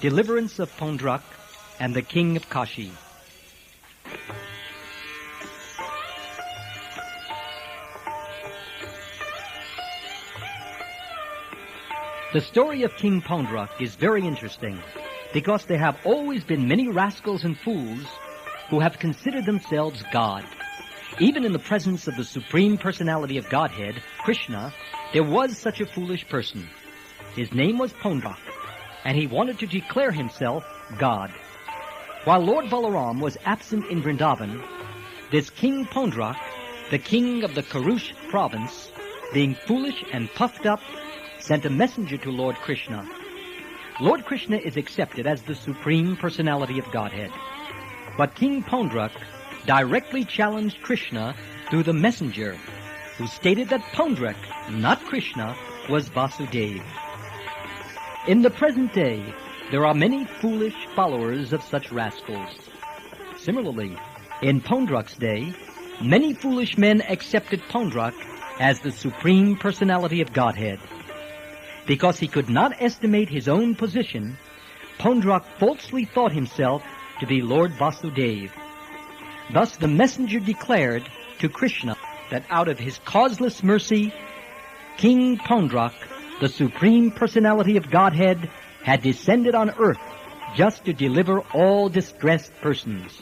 Deliverance of Paundraka and the King of Kāśī. The story of King Pauṇḍraka is very interesting because there have always been many rascals and fools who have considered themselves God. Even in the presence of the Supreme Personality of Godhead, Kṛṣṇa, there was such a foolish person. His name was Paundraka, and he wanted to declare himself God. While Lord Balarāma was absent in Vṛndāvana, this King Paundraka, the king of the Karūṣa Province, being foolish and puffed up, sent a messenger to Lord Kṛṣṇa. Lord Kṛṣṇa is accepted as the Supreme Personality of Godhead. But King Paundraka directly challenged Kṛṣṇa through the messenger, who stated that Paundraka, not Kṛṣṇa, was Vāsudeva. In the present day, there are many foolish followers of such rascals. Similarly, in Paundraka's day, many foolish men accepted Paundraka as the Supreme Personality of Godhead. Because he could not estimate his own position, Paundraka falsely thought himself to be Lord Vāsudeva. Thus the messenger declared to Kṛṣṇa that out of his causeless mercy, King Paundraka, the Supreme Personality of Godhead, had descended on earth just to deliver all distressed persons.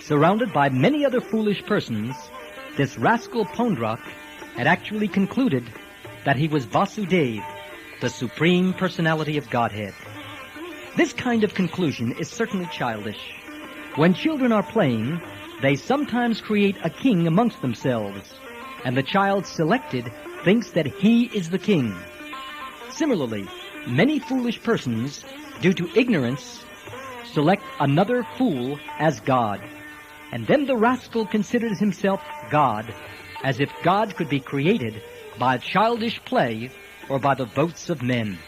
Surrounded by many other foolish persons, this rascal Paundraka had actually concluded that he was Vāsudeva, the Supreme Personality of Godhead. This kind of conclusion is certainly childish. When children are playing, they sometimes create a king amongst themselves, and the child selected thinks that he is the king. Similarly, many foolish persons, due to ignorance, select another fool as God. And then the rascal considers himself God, as if God could be created by childish play or by the votes of men.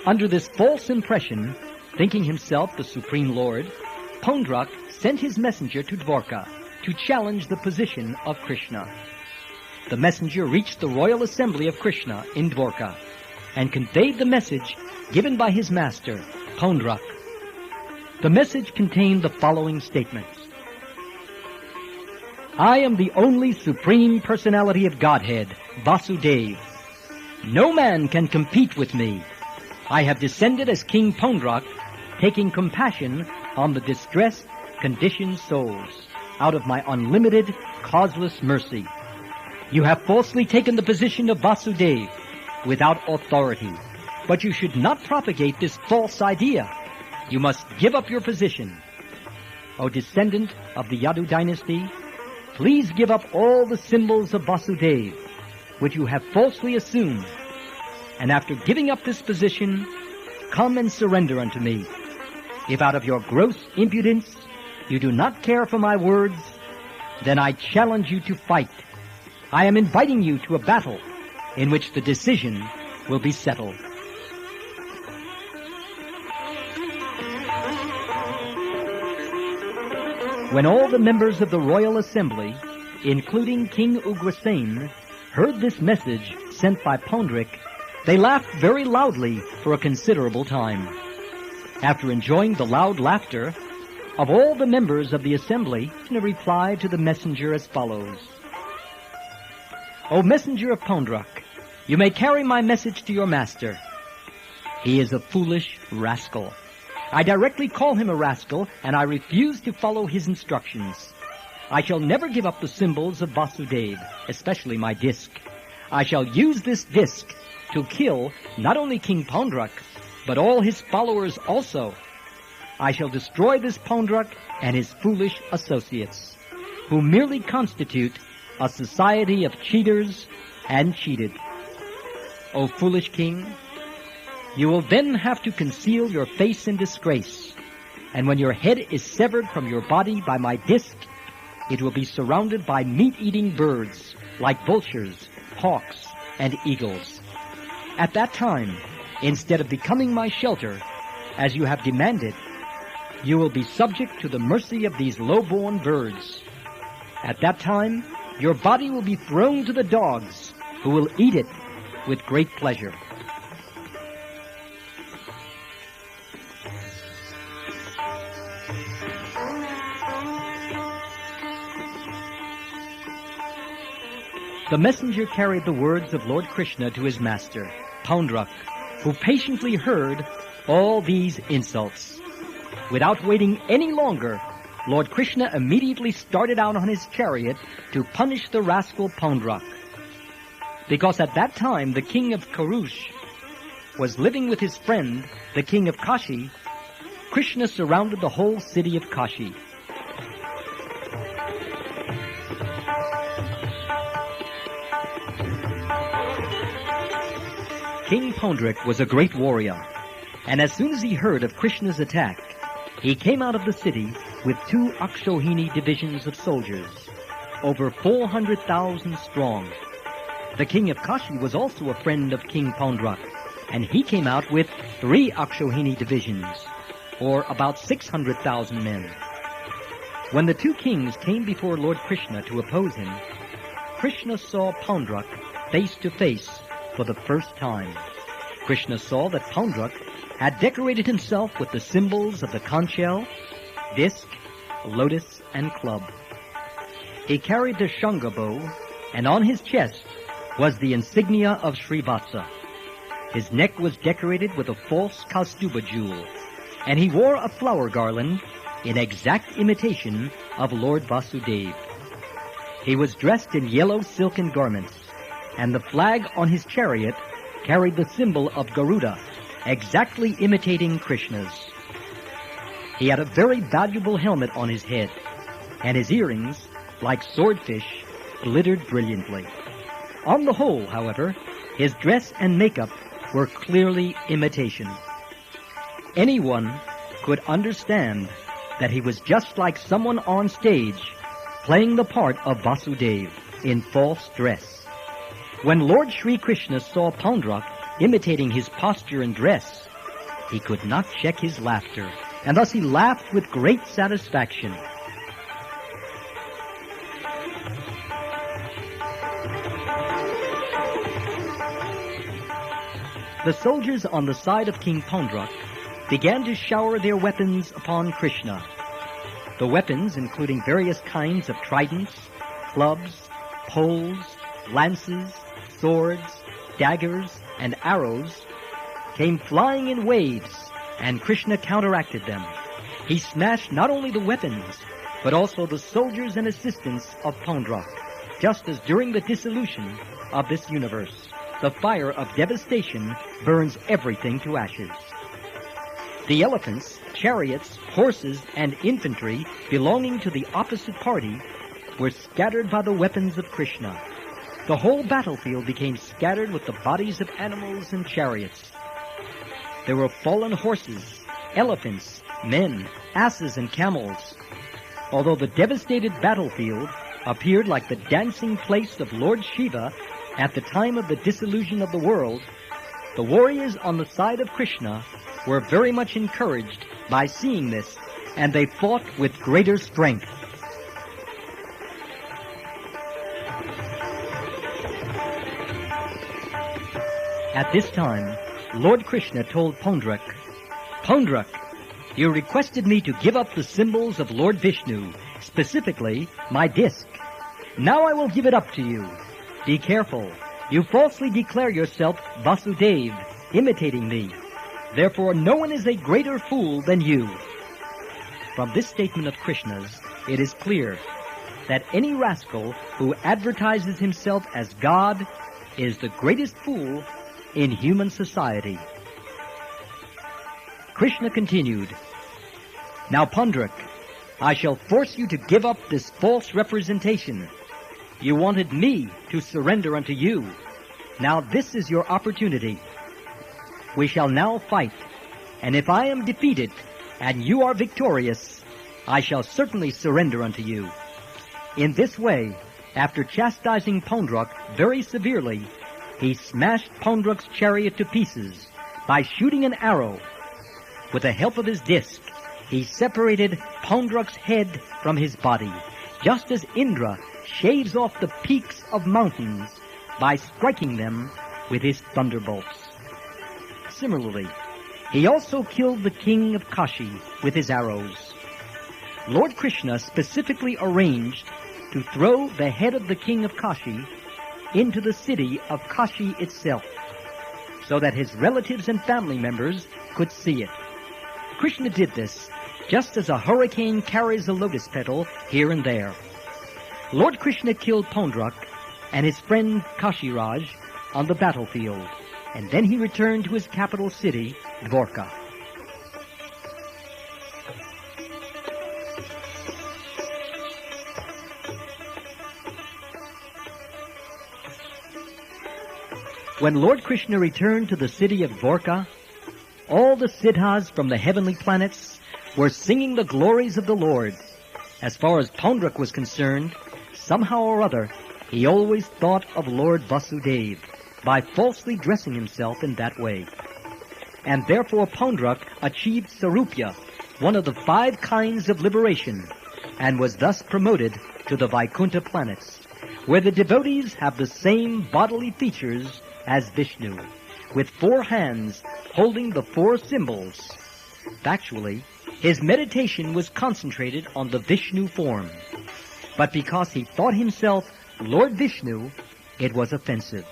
Under this false impression, thinking himself the Supreme Lord, Paundraka sent his messenger to Dwarka to challenge the position of Kṛṣṇa. The messenger reached the royal assembly of Kṛṣṇa in Dwarka and conveyed the message given by his master, Paundraka. The message contained the following statements. I am the only Supreme Personality of Godhead, Vāsudeva. No man can compete with me. I have descended as King Paundraka, taking compassion on the distressed, conditioned souls out of my unlimited, causeless mercy. You have falsely taken the position of Vāsudeva without authority, but you should not propagate this false idea. You must give up your position. O descendant of the Yadu dynasty, please give up all the symbols of Vāsudeva, which you have falsely assumed. And after giving up this position, come and surrender unto me. If out of your gross impudence you do not care for my words, then I challenge you to fight. I am inviting you to a battle in which the decision will be settled. When all the members of the royal assembly, including King Ugrasena, heard this message sent by Paundraka, they laughed very loudly for a considerable time. After enjoying the loud laughter of all the members of the assembly, Kṛṣṇa replied to the messenger as follows. O messenger of Paundraka, you may carry my message to your master. He is a foolish rascal. I directly call him a rascal, and I refuse to follow his instructions. I shall never give up the symbols of Vāsudeva, especially my disc. I shall use this disc to kill not only King Paundraka, but all his followers also. I shall destroy this Paundraka and his foolish associates, who merely constitute a society of cheaters and cheated. O foolish king, you will then have to conceal your face in disgrace, and when your head is severed from your body by my disc, it will be surrounded by meat-eating birds, like vultures, hawks, and eagles. At that time, instead of becoming my shelter, as you have demanded, you will be subject to the mercy of these low-born birds. At that time, your body will be thrown to the dogs, who will eat it with great pleasure. The messenger carried the words of Lord Kṛṣṇa to his master, Paundraka, who patiently heard all these insults. Without waiting any longer, Lord Kṛṣṇa immediately started out on his chariot to punish the rascal Paundraka. Because at that time the king of Karūṣa was living with his friend, the king of Kāśī, Kṛṣṇa surrounded the whole city of Kāśī. King Pauṇḍraka was a great warrior, and as soon as he heard of Kṛṣṇa's attack, he came out of the city with 2 Akshohini divisions of soldiers, over 400,000 strong. The king of Kāśī was also a friend of King Pauṇḍraka, and he came out with 3 Akshohini divisions, or about 600,000 men. When the 2 kings came before Lord Kṛṣṇa to oppose him, Kṛṣṇa saw Paundraka face to face for the first time. Kṛṣṇa saw that Paundraka had decorated himself with the symbols of the conch shell, disc, lotus, and club. He carried the Shanga bow, and on his chest was the insignia of Srivatsa. His neck was decorated with a false Kaustuba jewel, and he wore a flower garland in exact imitation of Lord Vāsudeva. He was dressed in yellow silken garments, and the flag on his chariot carried the symbol of Garuda, exactly imitating Kṛṣṇa's. He had a very valuable helmet on his head, and his earrings, like swordfish, glittered brilliantly. On the whole, however, his dress and makeup were clearly imitation. Anyone could understand that he was just like someone on stage playing the part of Vāsudeva in false dress. When Lord Sri Kṛṣṇa saw Paundraka imitating his posture and dress, he could not check his laughter, and thus he laughed with great satisfaction. The soldiers on the side of King Pauṇḍraka began to shower their weapons upon Kṛṣṇa. The weapons, including various kinds of tridents, clubs, poles, lances, swords, daggers, and arrows, came flying in waves, and Kṛṣṇa counteracted them. He smashed not only the weapons, but also the soldiers and assistants of Paundraka, just as during the dissolution of this universe, the fire of devastation burns everything to ashes. The elephants, chariots, horses, and infantry belonging to the opposite party were scattered by the weapons of Kṛṣṇa. The whole battlefield became scattered with the bodies of animals and chariots. There were fallen horses, elephants, men, asses, and camels. Although the devastated battlefield appeared like the dancing place of Lord Shiva at the time of the dissolution of the world, the warriors on the side of Kṛṣṇa were very much encouraged by seeing this, and they fought with greater strength. At this time, Lord Kṛṣṇa told Paundraka, "Paundraka, you requested me to give up the symbols of Lord Vishnu, specifically my disc. Now I will give it up to you. Be careful. You falsely declare yourself Vāsudeva, imitating me. Therefore no one is a greater fool than you." From this statement of Kṛṣṇa's, it is clear that any rascal who advertises himself as God is the greatest fool in human society. Kṛṣṇa continued, "Now, Paundraka, I shall force you to give up this false representation. You wanted me to surrender unto you. Now this is your opportunity. We shall now fight, and if I am defeated and you are victorious, I shall certainly surrender unto you." In this way, after chastising Paundraka very severely, he smashed Paundraka's chariot to pieces by shooting an arrow with the help of his disc he separated Paundraka's head from his body, just as Indra shaves off the peaks of mountains by striking them with his thunderbolts. Similarly, he also killed the king of Kāśī with his arrows. Lord Kṛṣṇa specifically arranged to throw the head of the king of Kāśī into the city of Kāśī itself, so that his relatives and family members could see it. Kṛṣṇa did this just as a hurricane carries a lotus petal here and there. Lord Kṛṣṇa killed Paundraka and his friend Kāśī on the battlefield, and then he returned to his capital city, Dwarka. When Lord Kṛṣṇa returned to the city of Dwarka, all the siddhas from the heavenly planets were singing the glories of the Lord. As far as Paundraka was concerned, somehow or other, he always thought of Lord Vāsudeva by falsely dressing himself in that way. And therefore Paundraka achieved Sarupya, one of the 5 kinds of liberation, and was thus promoted to the Vaikuntha planets, where the devotees have the same bodily features as Vishnu, with 4 hands holding the 4 symbols. Factually, his meditation was concentrated on the Vishnu form, but because he thought himself Lord Vishnu, it was offensive.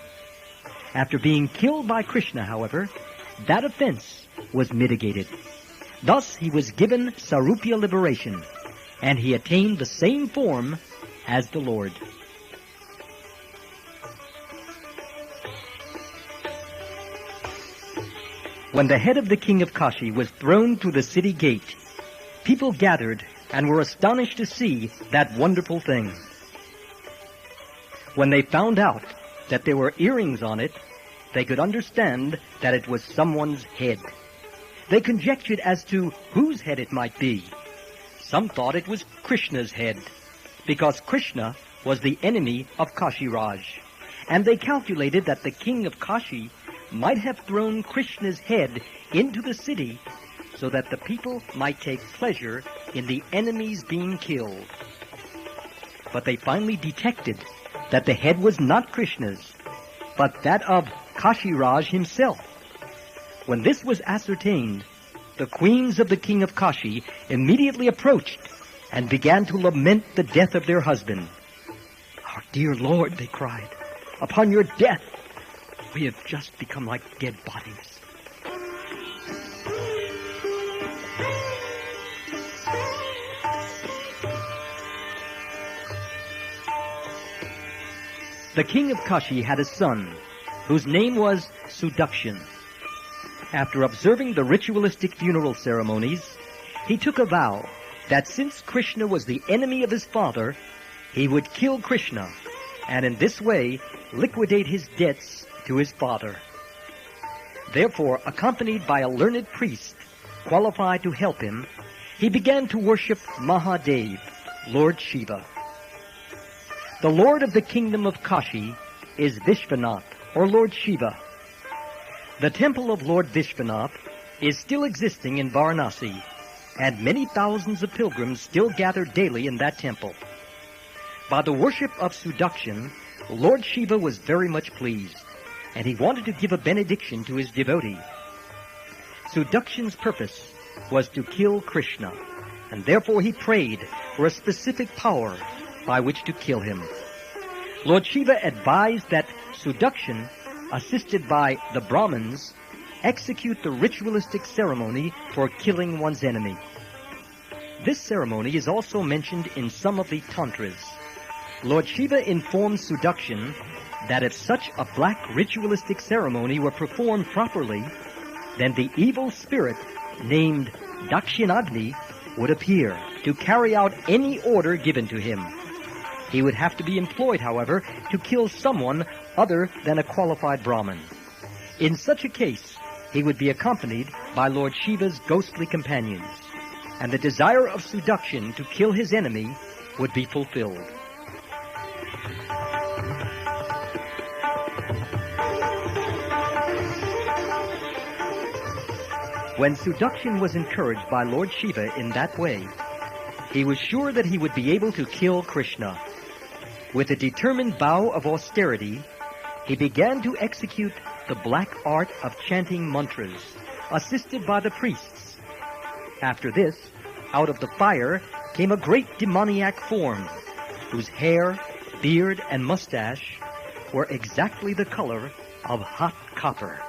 After being killed by Kṛṣṇa, however, that offense was mitigated. Thus he was given Sarupya liberation, and he attained the same form as the Lord. When the head of the king of Kāśī was thrown through the city gate, people gathered and were astonished to see that wonderful thing. When they found out that there were earrings on it, they could understand that it was someone's head. They conjectured as to whose head it might be. Some thought it was Kṛṣṇa's head, because Kṛṣṇa was the enemy of Kāśī, and they calculated that the king of Kāśī might have thrown Kṛṣṇa's head into the city so that the people might take pleasure in the enemies being killed. But they finally detected that the head was not Kṛṣṇa's, but that of Kāśī himself. When this was ascertained, the queens of the king of Kāśī immediately approached and began to lament the death of their husband. "Our dear Lord," they cried, "upon your death, we have just become like dead bodies." The king of Kāśī had a son, whose name was Sudakshin. After observing the ritualistic funeral ceremonies, he took a vow that since Kṛṣṇa was the enemy of his father, he would kill Kṛṣṇa, and in this way liquidate his debts to his father. Therefore, accompanied by a learned priest qualified to help him, he began to worship Mahadev, Lord Shiva. The Lord of the kingdom of Kāśī is Vishwanath, or Lord Shiva. The temple of Lord Vishwanath is still existing in Varanasi, and many thousands of pilgrims still gather daily in that temple. By the worship of Sudakshin, Lord Shiva was very much pleased, and he wanted to give a benediction to his devotee. Sudakshin's purpose was to kill Kṛṣṇa, and therefore he prayed for a specific power by which to kill him. Lord Shiva advised that Sudakshin, assisted by the Brahmins, execute the ritualistic ceremony for killing one's enemy. This ceremony is also mentioned in some of the tantras. Lord Shiva informed Sudakshin that if such a black ritualistic ceremony were performed properly, then the evil spirit named Dakshinagni would appear to carry out any order given to him. He would have to be employed, however, to kill someone other than a qualified Brahmin. In such a case, he would be accompanied by Lord Shiva's ghostly companions, and the desire of Sudakshin to kill his enemy would be fulfilled. When Sudakshin was encouraged by Lord Shiva in that way, he was sure that he would be able to kill Kṛṣṇa. With a determined vow of austerity, he began to execute the black art of chanting mantras, assisted by the priests. After this, out of the fire came a great demoniac form, whose hair, beard, and mustache were exactly the color of hot copper.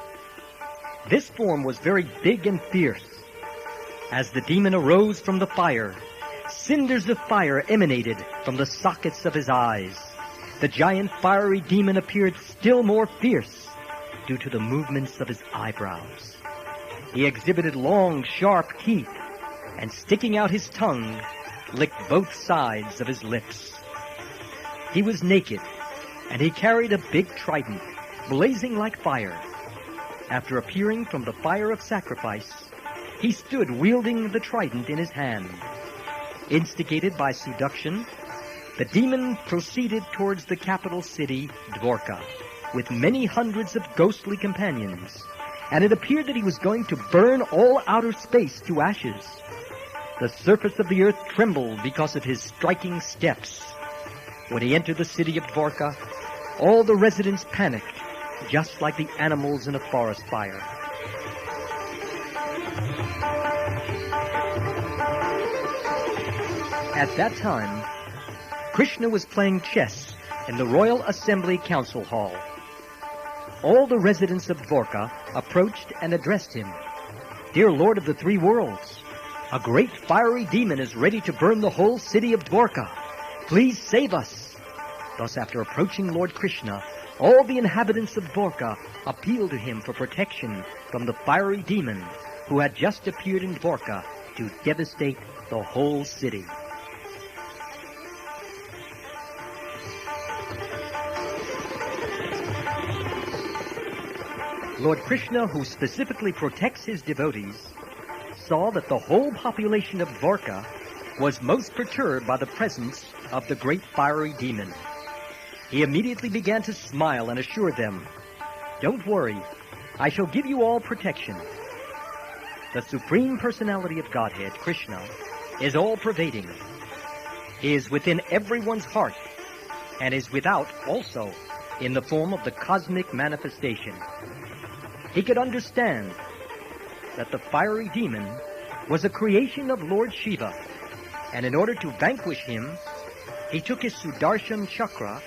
This form was very big and fierce. As the demon arose from the fire, cinders of fire emanated from the sockets of his eyes. The giant fiery demon appeared still more fierce due to the movements of his eyebrows. He exhibited long, sharp teeth, and sticking out his tongue, licked both sides of his lips. He was naked, and he carried a big trident, blazing like fire. After appearing from the fire of sacrifice, he stood wielding the trident in his hand. Instigated by Sudakshin, the demon proceeded towards the capital city, Dvarka, with many hundreds of ghostly companions, and it appeared that he was going to burn all outer space to ashes. The surface of the earth trembled because of his striking steps. When he entered the city of Dvarka, all the residents panicked, just like the animals in a forest fire. At that time, Kṛṣṇa was playing chess in the Royal Assembly Council Hall. All the residents of Dvarka approached and addressed him. "Dear Lord of the Three Worlds, a great fiery demon is ready to burn the whole city of Dvarka. Please save us." Thus, after approaching Lord Kṛṣṇa, all the inhabitants of Dvarka appealed to him for protection from the fiery demon who had just appeared in Dvarka to devastate the whole city. Lord Kṛṣṇa, who specifically protects his devotees, saw that the whole population of Dvarka was most perturbed by the presence of the great fiery demon. He immediately began to smile and assure them, "Don't worry, I shall give you all protection." The Supreme Personality of Godhead, Kṛṣṇa, is all-pervading. He is within everyone's heart and is without also in the form of the cosmic manifestation. He could understand that the fiery demon was a creation of Lord Shiva, and in order to vanquish him, he took his Sudarshan chakra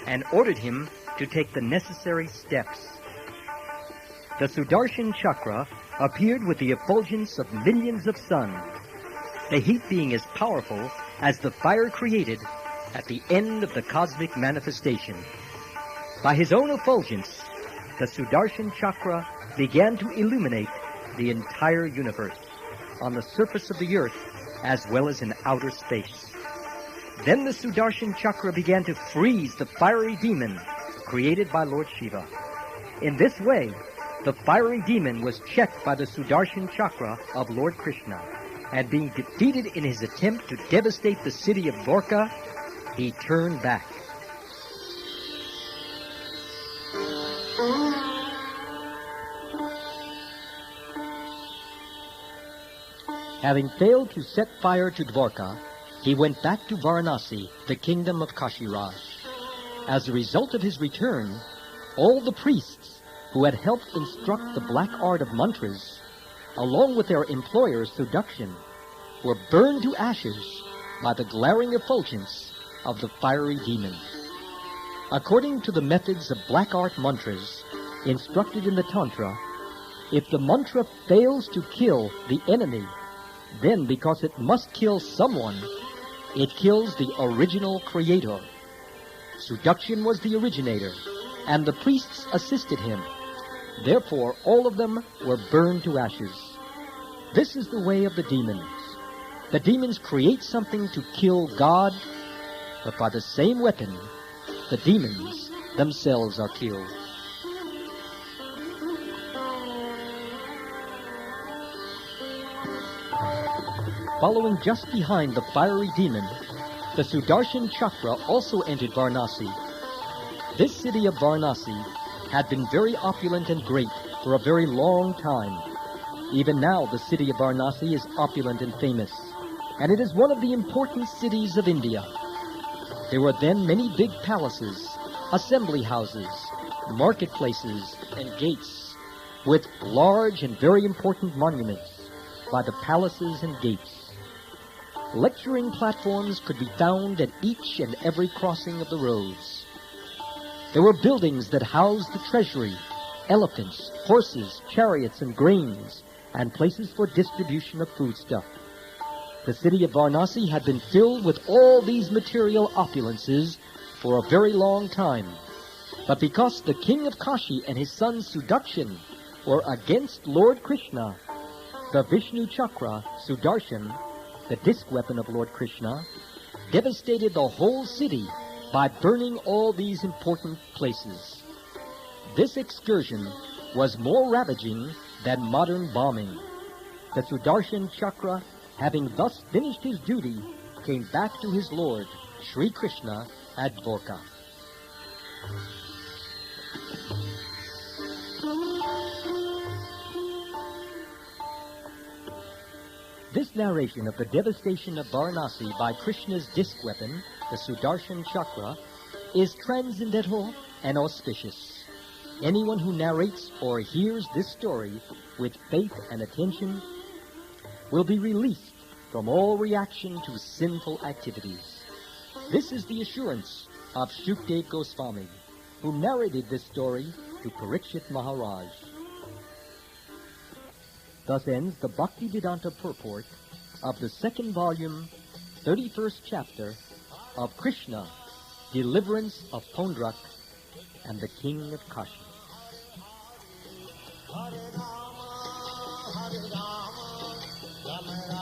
and ordered him to take the necessary steps. The Sudarshan chakra appeared with the effulgence of millions of suns, the heat being as powerful as the fire created at the end of the cosmic manifestation. By his own effulgence, the Sudarshan chakra began to illuminate the entire universe, on the surface of the earth as well as in outer space. Then the Sudarshan chakra began to freeze the fiery demon created by Lord Shiva. In this way, the fiery demon was checked by the Sudarshan chakra of Lord Kṛṣṇa, and being defeated in his attempt to devastate the city of Dvarka, he turned back. Having failed to set fire to Dvarka, he went back to Varanasi, the kingdom of Kāśī. As a result of his return, all the priests who had helped instruct the black art of mantras, along with their employer Sudakshin, were burned to ashes by the glaring effulgence of the fiery demon. According to the methods of black art mantras instructed in the Tantra, if the mantra fails to kill the enemy, then because it must kill someone, it kills the original creator. Sudakshin was the originator, and the priests assisted him. Therefore, all of them were burned to ashes. This is the way of the demons. The demons create something to kill God, but by the same weapon, the demons themselves are killed. Following just behind the fiery demon, the Sudarshan chakra also entered Varanasi. This city of Varanasi had been very opulent and great for a very long time. Even now, the city of Varanasi is opulent and famous, and it is one of the important cities of India. There were then many big palaces, assembly houses, marketplaces, and gates, with large and very important monuments by the palaces and gates. Lecturing platforms could be found at each and every crossing of the roads. There were buildings that housed the treasury, elephants, horses, chariots, and grains, and places for distribution of foodstuff. The city of Varanasi had been filled with all these material opulences for a very long time. But because the king of Kāśī and his son Sudarshan were against Lord Kṛṣṇa, the Vishnu Chakra, Sudarshan, the disc weapon of Lord Kṛṣṇa, devastated the whole city by burning all these important places. This excursion was more ravaging than modern bombing. The Sudarshan Chakra, having thus finished his duty, came back to his lord, Sri Kṛṣṇa, at Dwarka. This narration of the devastation of Varanasi by Krishna's disc weapon, the Sudarshan Chakra, is transcendental and auspicious. Anyone who narrates or hears this story with faith and attention will be released from all reaction to sinful activities. This is the assurance of Shukdev Goswami, who narrated this story to Parikshit Maharaj. Thus ends the Bhaktivedanta purport of the second volume, 31st chapter of Kṛṣṇa, Deliverance of Paundraka and the King of Kāśī. Hare Rama, Rama